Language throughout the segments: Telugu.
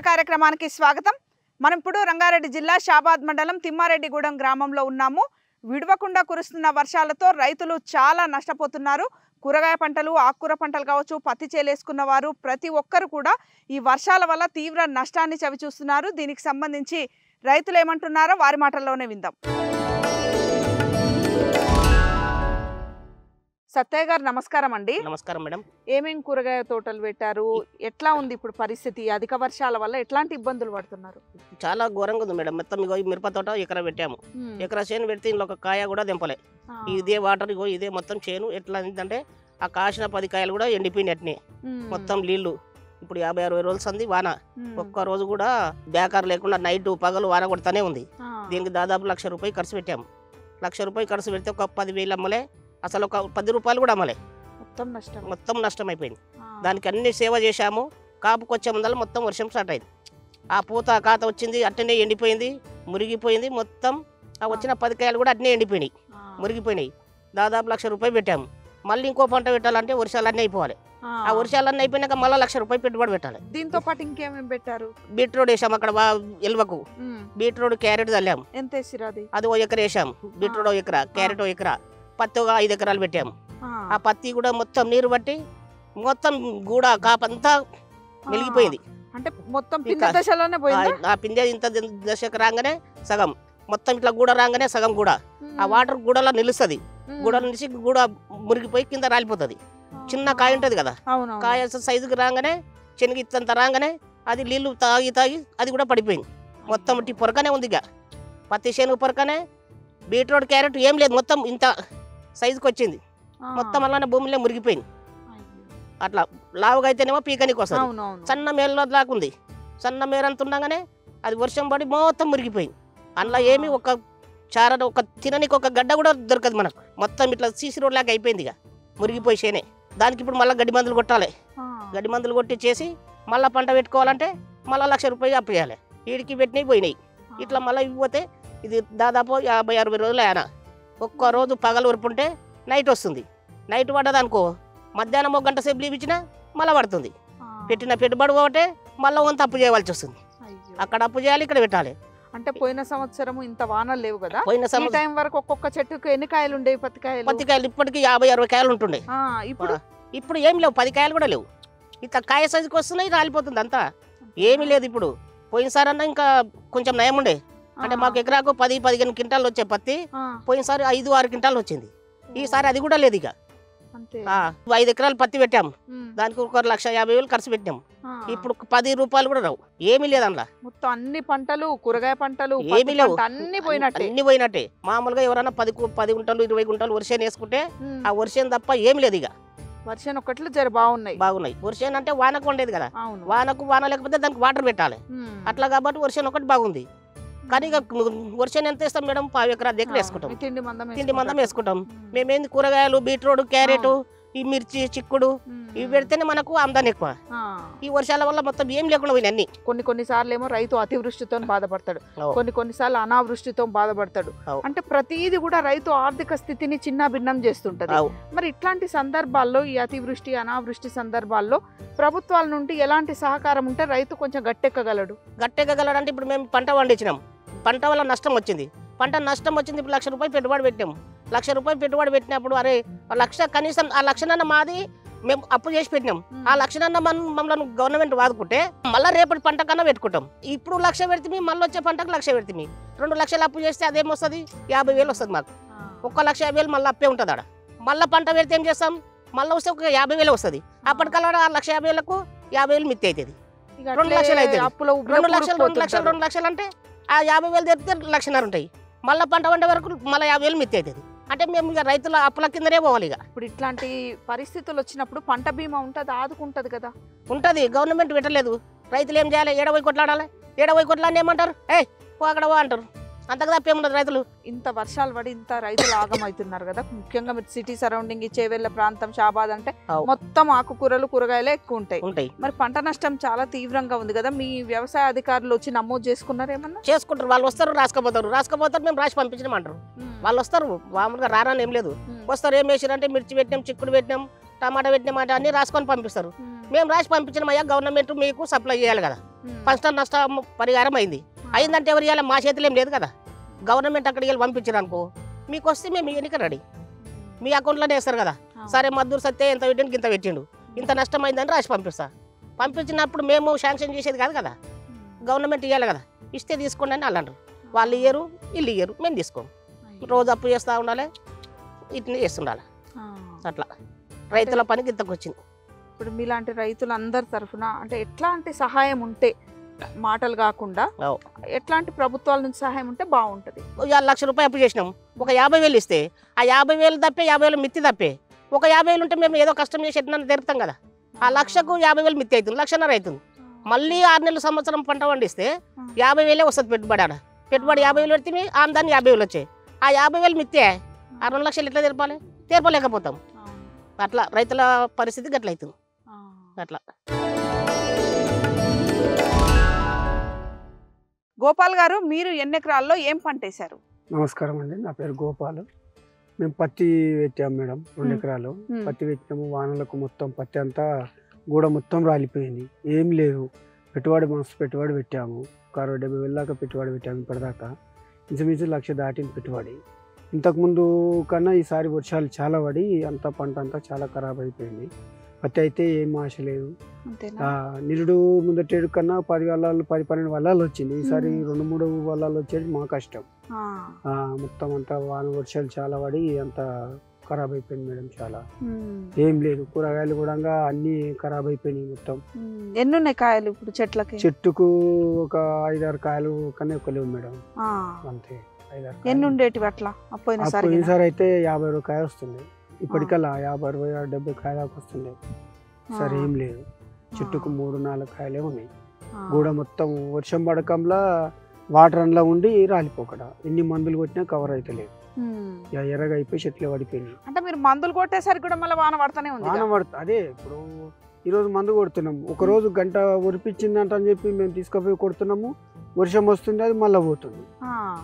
కార్యక్రమానికి స్వాగతం. మనం ఇప్పుడు రంగారెడ్డి జిల్లా షాబాద్ మండలం తిమ్మారెడ్డిగూడెం గ్రామంలో ఉన్నాము. విడవకుండా కురుస్తున్న వర్షాలతో రైతులు చాలా నష్టపోతున్నారు. కూరగాయ పంటలు, ఆకుకూర పంటలు కావచ్చు, పత్తి చేలేసుకున్న వారు ప్రతి ఒక్కరు కూడా ఈ వర్షాల వల్ల తీవ్ర నష్టాన్ని చవిచూస్తున్నారు. దీనికి సంబంధించి రైతులు ఏమంటున్నారో వారి మాటల్లోనే విందాం. సత్తయ్య గారు నమస్కారం అండి. నమస్కారం మేడం. ఏమేం కూరగాయ తోటలు పెట్టారు? ఎట్లా ఉంది ఇప్పుడు పరిస్థితి? అధిక వర్షాల వల్ల ఎట్లాంటి ఇబ్బందులు పడుతున్నారు? చాలా ఘోరంగా ఉంది మేడం. మొత్తం ఇగో ఈ మిరప తోట ఎకరా పెట్టాము. ఎకరా చేను పెడితే ఇంట్లో ఒక కాయ కూడా దింపలే. ఇదే వాటర్ ఇగో ఇదే మొత్తం చేను. ఎట్లా అంటే ఆ కాసిన 10 కాయలు కూడా ఎండిపోయినాయి. అట్నే మొత్తం నీళ్లు. ఇప్పుడు 50-60 రోజులు సంది వాన. ఒక్క రోజు కూడా బేకారు లేకుండా నైట్ పగలు వాన కొడతానే ఉంది. దీనికి దాదాపు 1,00,000 రూపాయలు ఖర్చు పెట్టాము. 1,00,000 రూపాయలు ఖర్చు పెడితే ఒక 10,000 అమ్మలే, అసలు ఒక 10 రూపాయలు కూడా అమ్మలే. మొత్తం నష్టం అయిపోయింది. దానికి అన్ని సేవ చేశాము. కాపుకి వచ్చే ముందర మొత్తం వర్షం స్టార్ట్ అయింది. ఆ పూత కాత వచ్చింది, అట్టనే ఎండిపోయింది, మురిగిపోయింది. మొత్తం ఆ వచ్చిన 10 కాయలు కూడా అట్నే ఎండిపోయినాయి, మురిగిపోయినాయి. దాదాపు 1,00,000 రూపాయలు పెట్టాము. మళ్ళీ ఇంకో పంట పెట్టాలంటే వర్షాలన్నీ అయిపోవాలి. ఆ వర్షాలన్నీ అయిపోయినాక మళ్ళీ 1,00,000 రూపాయలు పెట్టుబడి పెట్టాలి. దీంతో పాటు ఇంకేమేమి పెట్టారు? బీట్రూట్ వేసాము అక్కడ ఎల్వకు. Beetroot, carrot చల్లాము. ఎంత వేసారు? అది 1 ఎకరా వేసాము. బీట్రూట్ 1 ఎకరా, క్యారెట్ 1 ఎకరా, పత్తి 5 ఎకరాలు పెట్టాము. ఆ పత్తి కూడా మొత్తం నీరు పట్టి మొత్తం కూడా కాపంతా మెలిగిపోయింది. అంటే మొత్తం పిందె దశలోనే పోయింది. ఆ పిందె ఇంత దశకు రాగానే సగం మొత్తం ఇట్లా గూడ రాగానే సగం కూడా ఆ వాటర్ గూడలో నిలుస్తుంది. గూడలో నిలిచి గూడ మురిగిపోయి కింద రాలిపోతుంది. చిన్న కాయ ఉంటుంది కదా, కాయ సైజుకి రాగానే శనగ ఇంత రాగానే అది నీళ్లు తాగి తాగి అది కూడా పడిపోయింది. మొత్తం ఇట్టి పొరకనే ఉంది. ఇక పత్తి శనగ పొరకనే. బీట్రూట్, క్యారెట్ ఏం లేదు, మొత్తం ఇంత సైజుకి వచ్చింది. మొత్తం అలానే భూమిలో మురిగిపోయింది. అట్లా లావుగా అయితేనేమో పీకనికి వస్తుంది. సన్న మేరలో దాకా ఉంది. సన్న మేర అంత ఉండగానే అది వర్షం పడి మొత్తం మురిగిపోయింది. అందులో ఏమి ఒక చార ఒక తిననికి ఒక గడ్డ కూడా దొరకదు మనకు. మొత్తం ఇట్లా సీసీ రోడ్ లాగా అయిపోయింది. ఇక మురిగిపోయి చేనే. దానికి ఇప్పుడు మళ్ళీ గడ్డి మందులు కొట్టాలి. గడ్డి మందులు కొట్టి చేసి మళ్ళీ పంట పెట్టుకోవాలంటే మళ్ళీ 1,00,000 రూపాయలు అప్పు చేయాలి. వీడికి పెట్టినవి పోయినాయి. ఇట్లా మళ్ళీ ఇవ్వతే ఇది దాదాపు 50-60 రోజులు ఆయన. ఒక్క రోజు పగలు ఉరుపుంటే నైట్ వస్తుంది. నైట్ పడ్డది అనుకో, మధ్యాహ్నం 1 గంట సేపు లీవ్ ఇచ్చినా మళ్ళీ పడుతుంది. పెట్టిన పెట్టుబడి పోతే మళ్ళీ వంత అప్పు చేయవలసి వస్తుంది. అక్కడ అప్పు చేయాలి, ఇక్కడ పెట్టాలి. అంటే పోయిన సంవత్సరం ఇంత వానలు లేవు కదా, పోయిన సంవత్సరం వరకు ఒక్కొక్క చెట్టుకు ఎన్ని కాయలు ఉండేవి? 10 కాయలు. 10 కాయలు ఇప్పటికి 50-60 కాయలు ఉంటుండే. ఇప్పుడు ఏమి లేవు, 10 కాయలు కూడా లేవు. ఇట్లా కాయ సైజుకి వస్తున్నాయి, రాలిపోతుంది అంతా. ఏమీ లేదు ఇప్పుడు. పోయినసారి అన్నా ఇంకా కొంచెం నయం ఉండే. అంటే మాకు ఎకరాకు 10-15 క్వింటాలు వచ్చే పత్తి. పోయినసారి 5-6 క్వింటాలు వచ్చింది. ఈసారి అది కూడా లేదు. ఇక 5 ఎకరాలు పత్తి పెట్టాము. దానికి ఒక 1,50,000 ఖర్చు పెట్టాము. ఇప్పుడు 10 రూపాయలు కూడా రావు. ఏమీ లేదు అందులో. మొత్తం అన్ని పంటలు, కూరగాయ పంటలు ఏమీ లేవు, అన్ని పోయినట్టే. మామూలుగా ఎవరైనా 10 గుంటలు 20 గుంటలు వర్షం వేసుకుంటే ఆ వర్షం తప్ప ఏమి లేదు. ఇక వర్షం ఒకట్లు జర బాగున్నాయి. వర్షం అంటే వానకు ఉండేది కదా, వాన లేకపోతే దానికి వాటర్ పెట్టాలి. అట్లా కాబట్టి వర్షం ఒకటి బాగుంది. కానీ ఇక వర్షం ఎంత వేస్తాం మేడం? 1/2 ఎకరా దగ్గర వేసుకుంటాం. తిండి మందం వేసుకుంటాం. మేమేంది కూరగాయలు, బీట్రూట్, క్యారెట్, ఈ మిర్చి, చిక్కుడు ఇవి పెడితేనే మనకు ఆమ్దాని ఎక్కువ. ఈ వర్షాల వల్ల మొత్తం ఏం లేకుండా పోయినాయి అన్ని. కొన్ని సార్లు ఏమో రైతు అతివృష్టితో బాధపడతాడు, కొన్ని సార్లు అనావృష్టితో బాధపడతాడు. అంటే ప్రతిదీ కూడా రైతు ఆర్థిక స్థితిని చిన్న భిన్నం చేస్తుంటది. మరి ఇట్లాంటి సందర్భాల్లో, ఈ అతివృష్టి అనావృష్టి సందర్భాల్లో ప్రభుత్వాల నుండి ఎలాంటి సహకారం ఉంటే రైతు కొంచెం గట్టెక్కగలడు అంటే ఇప్పుడు మేము పంట పండించినాం, పంట వల్ల నష్టం వచ్చింది. పంట నష్టం వచ్చింది. ఇప్పుడు 1,00,000 రూపాయలు పెట్టుబడి పెట్టాము. 1,00,000 రూపాయలు పెట్టుబడి పెట్టినప్పుడు అరే 1,00,000 కనీసం ఆ 1,00,000 మాది మేము అప్పు చేసి పెట్టినాం. ఆ 1,00,000 మమ్మల్ని గవర్నమెంట్ వాదుకుంటే మళ్ళీ రేపటి పంట కన్నా పెట్టుకుంటాం. ఇప్పుడు 1,00,000 పెడితే మళ్ళీ వచ్చే పంటకు 1,00,000 పెడితే 2 లక్షలు అప్పు చేస్తే అదేమొస్తుంది? 50,000 వస్తుంది మాకు. 1,50,000 మళ్ళీ అప్పే ఉంటుంది ఆడ. మళ్ళీ పంట పెడితే ఏం చేస్తాం? మళ్ళీ వస్తే ఒక 50,000 వస్తుంది. అప్పటికల్లా ఆ 1,50,000కు 50,000 మిత్తి అవుతుంది. 2 లక్షలు అవుతుంది. 2 లక్షలు అంటే ఆ 50,000 తెరిపితే 1,00,000 ఉంటాయి. మళ్ళీ పంట పండే వరకు మళ్ళీ 50,000 మిత్తి అవుతుంది. అంటే మేము ఇక రైతుల అప్పుల కిందనే పోవాలి. ఇక ఇప్పుడు ఇట్లాంటి పరిస్థితులు వచ్చినప్పుడు పంట బీమా ఉంటుంది, ఆదుకుంటుంది కదా. ఉంటుంది, గవర్నమెంట్ పెట్టలేదు. రైతులు ఏం చేయాలి? 7 కొట్లాడాలి. 7 కొట్లాడిని ఏమంటారు? అక్కడ అంటారు. అంతకు తప్పేముండదు. రైతులు ఇంత వర్షాలు పడి ఇంత రైతులు ఆగమవుతున్నారు కదా. ముఖ్యంగా మీరు సిటీ సరౌండింగ్, చేవెళ్ళ ప్రాంతం, షాబాద్ అంటే మొత్తం ఆకుకూరలు, కూరగాయలే ఎక్కువ ఉంటాయి. మరి పంట నష్టం చాలా తీవ్రంగా ఉంది కదా. మీ వ్యవసాయ అధికారులు వచ్చి నమోదు చేసుకున్నారు? ఏమన్నా చేసుకుంటారు. వాళ్ళు వస్తారు, రాసుకపోతారు. మేము రాసి పంపించమంటారు. వాళ్ళు వస్తారు. మామూలుగా రారని ఏం లేదు. వస్తారు. ఏం వేసారంటే మిర్చి పెట్టినాం, చిక్కుడు పెట్టినాం, టమాటా పెట్టినాం అంటే అన్ని రాసుకొని పంపిస్తారు. మేము రాసి పంపించినాం. అయ్యా గవర్నమెంట్ మీకు సప్లై చేయాలి కదా. పంట నష్టం పరిహారం అయిందంటే ఎవరు ఇవ్వాలి? మా చేతిలో ఏం లేదు కదా. గవర్నమెంట్ అక్కడికి వెళ్ళి పంపించారు అనుకో, మీకు వస్తే మేము ఎన్నిక రెడీ, మీ అకౌంట్లోనే వేస్తారు కదా. సరే మద్దూరు సత్తే ఎంత పెట్టిండు ఇంత పెట్టిండు, ఇంత నష్టం అయిందని రాసి పంపిస్తా. పంపించినప్పుడు మేము శాంక్షన్ చేసేది కాదు కదా, గవర్నమెంట్ ఇవ్వాలి కదా. ఇస్తే తీసుకోండి అని వాళ్ళు అంటారు. వాళ్ళు ఇయ్యరు, వీళ్ళు ఇయ్యరు, మేము తీసుకోం. రోజు అప్పు చేస్తూ ఉండాలి, ఇట్లా చేస్తుండాలి. అట్లా రైతుల పనికి ఇంతకు వచ్చింది. ఇప్పుడు మీలాంటి రైతులందరి తరఫున అంటే ఎట్లాంటి సహాయం ఉంటే, మాటలు కాకుండా ఎట్లాంటి ప్రభుత్వాల నుంచి సహాయం ఉంటే బాగుంటుంది? 1,00,000 రూపాయలు అప్పు చేసినాం, ఒక 50,000 ఇస్తే ఆ 50,000 తప్పే, 50,000 మిత్తి తప్పే. ఒక 50,000 ఉంటే మేము ఏదో కష్టం చేసి ఎట్లా తెరుపుతాం కదా. ఆ 1,00,000కు 50,000 మిత్తి అవుతుంది, 1,00,000 అవుతుంది. మళ్ళీ 6 నెలల సంవత్సరం పంట పండిస్తే 50,000 వస్తుంది పెట్టుబడి. ఆడ పెట్టుబడి 50,000 పెడితే ఆమెదాన్ని 50,000 వచ్చాయి. ఆ 50,000 మిత్తే ఆ 2,00,000 ఎట్లా తెరపాలి? తెరపలేకపోతాం. అట్లా రైతుల పరిస్థితి గట్ల అవుతుంది. అట్లా గోపాల్ గారు, మీరు ఎన్ని ఎకరాల్లో ఏం పంట వేశారు? నమస్కారం అండి, నా పేరు గోపాల్. మేము పత్తి పెట్టాము మేడం, 2 ఎకరాలు పత్తి పెట్టినాము. వానలకు మొత్తం పత్తి అంతా గూడ మొత్తం రాలిపోయింది, ఏం లేదు. పెట్టుబడి మస్తు పెట్టుబడి పెట్టాము, 60-70 దాకా పెట్టుబడి పెట్టాము. ఇప్పటిదాకా ఇంచుమించు 1,00,000 దాటింది పెట్టుబడి. ఇంతకుముందు కన్నా ఈసారి వర్షాలు చాలా పడి అంత పంట అంతా చాలా ఖరాబ్ అయిపోయింది. పత్తి అయితే ఏం ఆశ లేదు. నిరుడు ముందటేడు కన్నా 10 వల్లాలు 10-12 వల్లాలు వచ్చింది. ఈసారి 2-3 వల్లాలు వచ్చేది మా కష్టం. మొత్తం అంతా వాన వర్షాలు చాలా పడి అంత ఖరాబ్ అయిపోయింది మేడం. చాలా ఏం లేదు, కూరగాయలు కూడా అన్ని ఖరాబ్ అయిపోయినాయి మొత్తం. ఎన్ని ఉన్నాయి కాయలు ఇప్పుడు చెట్లకి? చెట్టుకు ఒక 5-6 కాయలు కన్నా ఎక్కువ లేవు మేడం, అంతే. 5-6 ఎన్ని ఉండేటివి అట్లా? పోయినసారి అయితే 50 కాయ వస్తుంది, ఇప్పటికల్లా 50-60-70 కాయ దాకా వస్తుంది. సరే ఏం లేదు, చెట్టుకు 3-4 కాయలే ఉన్నాయి. గూడ మొత్తం వర్షం పడకంలా వాటర్ అందులో ఉండి రాలిపోకడ. ఎన్ని మందులు కొట్టినా కవర్ అయితే లేదు, ఎర్రగా అయిపోయి చెట్లు పడిపోయినాయి. అంటే మీరు మందులు కొట్టేసరికి కూడా మళ్ళీ వాన పడతానే ఉంది. వాన పడుతుంది, అదే ఇప్పుడు ఈరోజు మందు కొడుతున్నాం, ఒక రోజు గంట ఉరిపించిందంట అని చెప్పి మేము తీసుకుపోయి కొడుతున్నాము. వర్షం వస్తుంది, అది మళ్ళీ పోతుంది.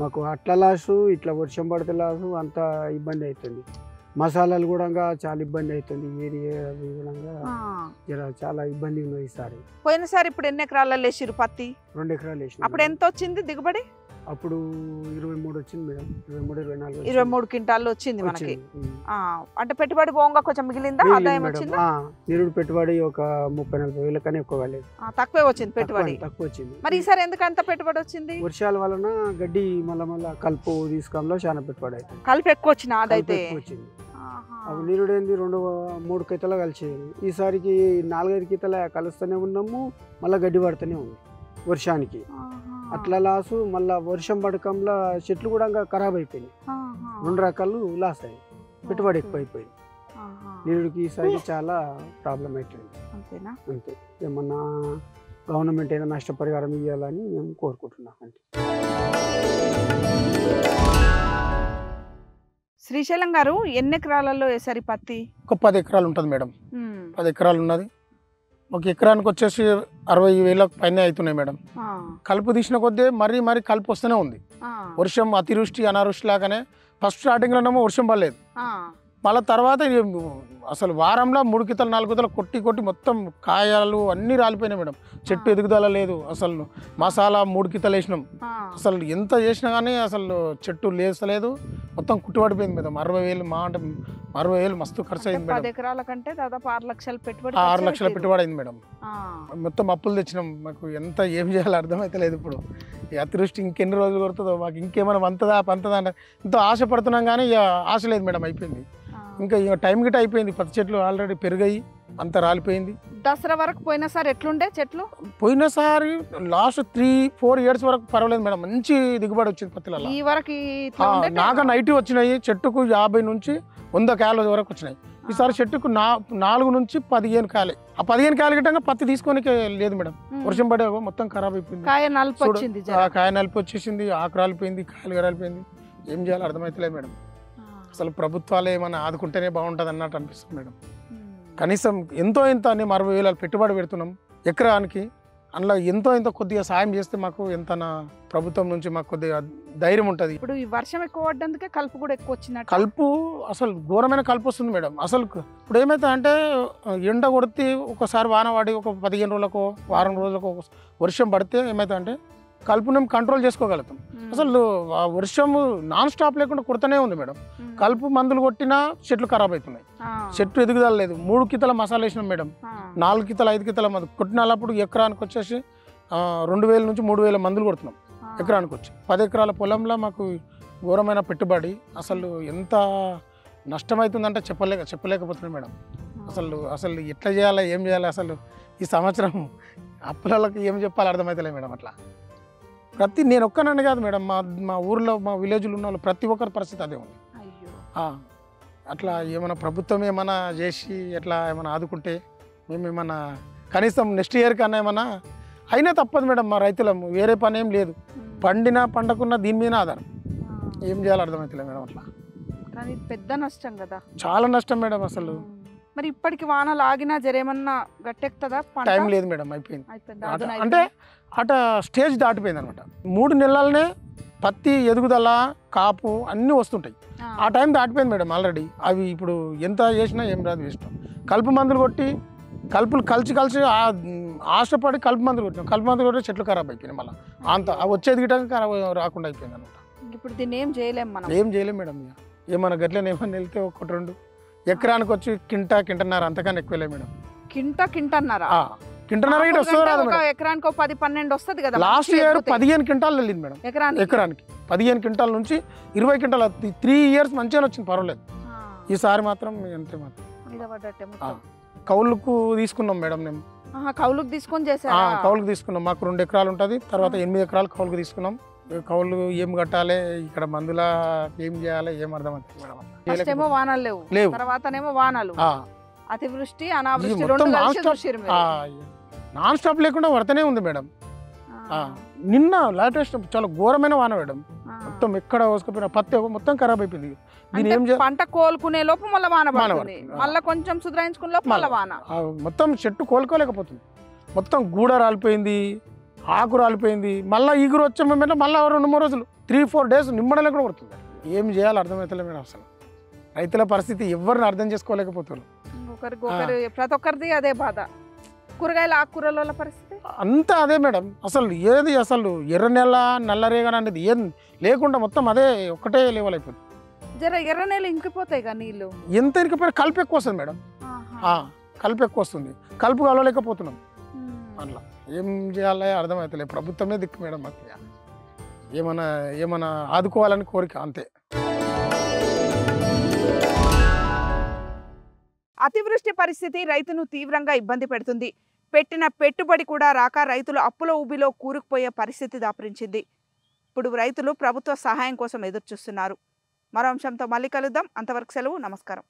మాకు అట్లా లాసు, ఇట్లా వర్షం పడితే లాసు, అంత ఇబ్బంది అవుతుంది. మసాలాలు కూడా చాలా ఇబ్బంది అవుతుంది. చాలా ఇబ్బంది ఉంది ఈసారి. పోయినసారి ఇప్పుడు ఎన్ని ఎకరాలలో వేసిరు పత్తి? 2 ఎకరాలు వేసి. అప్పుడు ఎంత వచ్చింది దిగుబడి? అప్పుడు 23 వచ్చింది మేడం, 23-24. 23 క్వింటాల్లో వచ్చింది మనకి. అంటే పెట్టుబడి పోగా కొంచెం మిగిలిందా? ఆదాయం వచ్చింది. నిరుడు పెట్టుబడి ఒక 30-40 వేల కన్నా ఎక్కువ కాలేదు, తక్కువే వచ్చింది పెట్టుబడి. తక్కువ వచ్చింది. మరి ఈసారి ఎందుకు అంత పెట్టుబడి వచ్చింది? వర్షాల వలన గడ్డి మళ్ళా కలుపు తీసుకోవడంలో చాలా పెట్టుబడి అవుతుంది. కలుపు ఎక్కువ వచ్చింది, అదైతే వచ్చింది. నీరుడు ఏంది 2-3 కితలు కలిసేది, ఈసారికి 4-5 కితల కలుస్తూనే ఉన్నాము. మళ్ళీ గడ్డి పడుతూనే ఉంది వర్షానికి. అట్లా లాసు. మళ్ళీ వర్షం పడకంలో చెట్లు కూడా ఖరాబ్ అయిపోయినాయి. 2 రకాలు లాస్ అయ్యాయి, పెట్టుబడి ఎక్కువ అయిపోయింది. నీరుడికి ఈసారికి చాలా ప్రాబ్లం అవుతుంది. అంతే, ఏమన్నా గవర్నమెంట్ ఏదైనా నష్టపరిహారం ఇవ్వాలని మేము కోరుకుంటున్నాం. అంటే శ్రీశైలం గారు, ఎన్ని ఎకరాలలో వేసారు పత్తి? ఒక 10 ఎకరాలు ఉంటుంది మేడం, 10 ఎకరాలు ఉన్నది. ఒక ఎకరానికి వచ్చేసి 60,000 పైన అవుతున్నాయి మేడం. కలుపు తీసిన కొద్దీ మరీ కలుపు వస్తూనే ఉంది. వర్షం అతివృష్టి అనావృష్టి లాగానే ఫస్ట్ స్టార్టింగ్లోనేమో వర్షం పడలేదు, మళ్ళీ తర్వాత అసలు వారంలో 3 కితలు 4 కితలు కొట్టి మొత్తం కాయలు అన్నీ రాలిపోయినాయి మేడం. చెట్టు ఎదుగుదల లేదు. అసలు మసాలా 3 కితలు వేసినాం, అసలు ఎంత చేసినా కానీ అసలు చెట్టు లేస్తలేదు, మొత్తం కుట్టుబడిపోయింది మేడం. 60,000 మా అంటే 60,000 మస్తు ఖర్చు అయింది మేడం. 10 ఎకరాల కంటే దాదాపు 6 లక్షల పెట్టుబడి. 6 లక్షల పెట్టుబడి అయింది మేడం. మొత్తం అప్పులు తెచ్చినాం, మాకు ఎంత ఏం చేయాలో అర్థమైతే లేదు. ఇప్పుడు ఈ అతివృష్టి ఇంకెన్ని రోజులు కొడుతుందో, మాకు ఇంకేమైనా పంతదా అంటే ఎంతో ఆశపడుతున్నాం కానీ ఇక ఆశ లేదు మేడం, అయిపోయింది. ఇంకా టైం గిట్ట అయిపోయింది. పత్తి చెట్లు ఆల్రెడీ పెరిగాయి, అంత రాలిపోయింది. దసరా వరకు పోయినసారి ఎట్లుండే చెట్లు? పోయినసారి లాస్ట్ 3-4 ఇయర్స్ వరకు పర్వాలేదు మేడం, మంచి దిగుబడి వచ్చింది పత్తిలో. ఈ వరకు నాగా 90 వచ్చినాయి, చెట్టుకు 50 నుంచి 100 కాయల వరకు వచ్చినాయి. ఈసారి చెట్టుకు 4 నుంచి 15 కాయలు. ఆ 15 కాయలు గిట్టంగా పత్తి తీసుకోనికి లేదు మేడం, వర్షం పడే మొత్తం ఖరాబ్ అయిపోయింది. కాయ నలుపు వచ్చేసింది, ఆకు రాలిపోయింది, కాయలు రాలిపోయింది. ఏం చేయాలో అర్థమైతలేదు మేడం. అసలు ప్రభుత్వాలు ఏమైనా ఆదుకుంటేనే బాగుంటుంది అన్నట్టు అనిపిస్తుంది మేడం. కనీసం ఎంతో ఇంత మేము 60,000 పెట్టుబడి పెడుతున్నాం ఎకరానికి, అందులో ఎంతో కొద్దిగా సాయం చేస్తే మాకు ఎంత ప్రభుత్వం నుంచి మాకు కొద్దిగా ధైర్యం ఉంటుంది. ఇప్పుడు ఈ వర్షం ఎక్కువ పడ్డందుకే కలుపు కూడా ఎక్కువ వచ్చినట్టు. కలుపు అసలు ఘోరమైన కలుపు వస్తుంది మేడం. అసలు ఇప్పుడు ఏమైతే అంటే ఎండ కొడితే ఒకసారి వాన పడి ఒక 15 రోజులకు వారం రోజులకు వర్షం పడితే ఏమైతే అంటే కలుపుని మేము కంట్రోల్ చేసుకోగలుగుతాం. అసలు ఆ వర్షం నాన్ స్టాప్ లేకుండా కొడుతూనే ఉంది మేడం. కలుపు మందులు కొట్టినా చెట్లు ఖరాబ్ అవుతున్నాయి, చెట్టు ఎదుగుదల లేదు. 3 కితల మసాలా వేసినాం మేడం, 4 కితల 5 కితల మందు కొట్టినప్పుడు ఎకరానికి వచ్చేసి 2000 నుంచి 3000 మందులు కొడుతున్నాం ఎకరానికి వచ్చి. 10 ఎకరాల పొలంలో మాకు ఘోరమైన పెట్టుబడి. అసలు ఎంత నష్టమవుతుందంటే చెప్పలేకపోతున్నాం మేడం. అసలు ఎట్లా చేయాలి, ఏం చేయాలి, అసలు ఈ సంవత్సరం అప్పులకి ఏం చెప్పాలి అర్థమవుతలే మేడం. అట్లా నేను ఒక్కనని కాదు మేడం, మా ఊర్లో మా విలేజ్లో ఉన్న వాళ్ళు ప్రతి ఒక్కరి పరిస్థితి అదే ఉంది. అట్లా ఏమైనా ప్రభుత్వం ఏమైనా చేసి ఎట్లా ఏమైనా ఆదుకుంటే మేము ఏమన్నా కనీసం నెక్స్ట్ ఇయర్ కన్నా ఏమన్నా అయినా తప్పదు మేడం. మా రైతులము వేరే పని ఏం లేదు, పండినా పండకున్నా దీని మీద ఆధారం. ఏం చేయాలో అర్థమవుతలే మేడం. అట్లా కానీ పెద్ద నష్టం కదా, చాలా నష్టం మేడం. అసలు మరి ఇప్పటికి వానలు ఆగినా జరేమన్నా గట్టెక్కుతుందా? టైం లేదు మేడం, అయిపోయింది. అంటే అట స్టేజ్ దాటిపోయింది అనమాట. 3 నెలలనే పత్తి ఎదుగుదల కాపు అన్నీ వస్తుంటాయి. ఆ టైం దాటిపోయింది మేడం ఆల్రెడీ. అవి ఇప్పుడు ఎంత చేసినా ఏం రాదు, వేస్ట్. కలుపు మందులు కొట్టి కలుపులు కలిసి ఆశపడి కలుపు మందులు కొట్టి చెట్లు ఖరాబ్ అయిపోయినాయి. మళ్ళీ అంత వచ్చేది గిటానికి ఖరాబ్ రాకుండా అయిపోయింది అనమాట. ఇప్పుడు దీన్ని ఏం చేయలేం మేడం. ఏమన్నా గట్లనే ఏమన్నా వెళ్తే 1-2 ఎకరానికి వచ్చి కింటన్నర అంతకన్నా ఎక్కువ మేడం. కింటన్నర ఎకరానికి 10-12 వస్తుంది కదా. లాస్ట్ ఇయర్ 15 క్వింటాలు వెళ్ళింది మేడం ఎకరానికి. 15 క్వింటాల నుంచి 20 క్వింటాలు 3 ఇయర్స్ మంచిగా వచ్చింది, పర్వాలేదు. ఈసారి మాత్రం అంతే మాత్రం. కౌలుకు తీసుకున్నాం మేడం. మేము కౌలుకు తీసుకొని కౌలుకు తీసుకున్నాం. మాకు 2 ఎకరాలు ఉంటుంది, తర్వాత 8 ఎకరాలు కౌలుకు తీసుకున్నాం. కౌలు ఏం కట్టాలి, ఇక్కడ మందుల ఏం చేయాలి, ఏం అర్థమవుతుంది మేడం. వానలు లేవు, తర్వాతనేమో వానలు, అతివృష్టి అనావృష్టి నాన్ స్టాప్ లేకుండా పడుతూనే ఉంది మేడం. నిన్న లేటెస్ట్ చాలా ఘోరమైన వాన మేడం. మొత్తం ఎక్కడ కోసుకుపోయిన పత్తి మొత్తం ఖరాబ్ అయిపోయింది. పంట కోలుకునే లోపు మళ్ళీ వాన పడుతుంది, మళ్ళీ కొంచెం సుధరాయించుకునే లోపు మళ్ళీ వాన. మొత్తం చెట్టు కోలుకోలేకపోతుంది. మొత్తం గూడ రాలిపోయింది, ఆకు రాలిపోయింది. మళ్ళీ ఈగురు వచ్చే మళ్ళీ 2-3 రోజులు 3-4 డేస్ నిమ్మడలే కూడా పడుతుంది. ఏం చేయాలి అర్థమవుతలే మేడం. అసలు రైతుల పరిస్థితి ఎవరిని అర్థం చేసుకోలేకపోతున్నారు. ప్రతి ఒక్కరిది అదే బాధ. కూరగాయల ఆకుకూరల పరిస్థితి అంతా అదే మేడం. అసలు ఎర్ర నెల నల్లరేగన అనేది ఏం లేకుండా మొత్తం అదే ఒక్కటే లెవెల్ అయిపోతుంది. ఎర్ర నెల ఇంకిపోతాయి కదా నీళ్ళు. ఎంత ఇంకిపోయినా కలుపు ఎక్కువ వస్తుంది మేడం. కలుపు ఎక్కువ వస్తుంది, కలుపు కలవలేకపోతున్నాం. అట్లా ఏం చేయాలో అర్థమవుతలే. ప్రభుత్వమే దిక్కు మేడం. మాకు ఏమైనా ఆదుకోవాలని కోరిక అంతే. అతివృష్టి పరిస్థితి రైతును తీవ్రంగా ఇబ్బంది పెడుతుంది. పెట్టిన పెట్టుబడి కూడా రాక రైతులు అప్పుల ఊబిలో కూరుకుపోయే పరిస్థితి దాపురించింది. ఇప్పుడు రైతులు ప్రభుత్వ సహాయం కోసం ఎదురు చూస్తున్నారు. మరో అంశంతో మళ్ళీ కలుద్దాం. అంతవరకు సెలవు, నమస్కారం.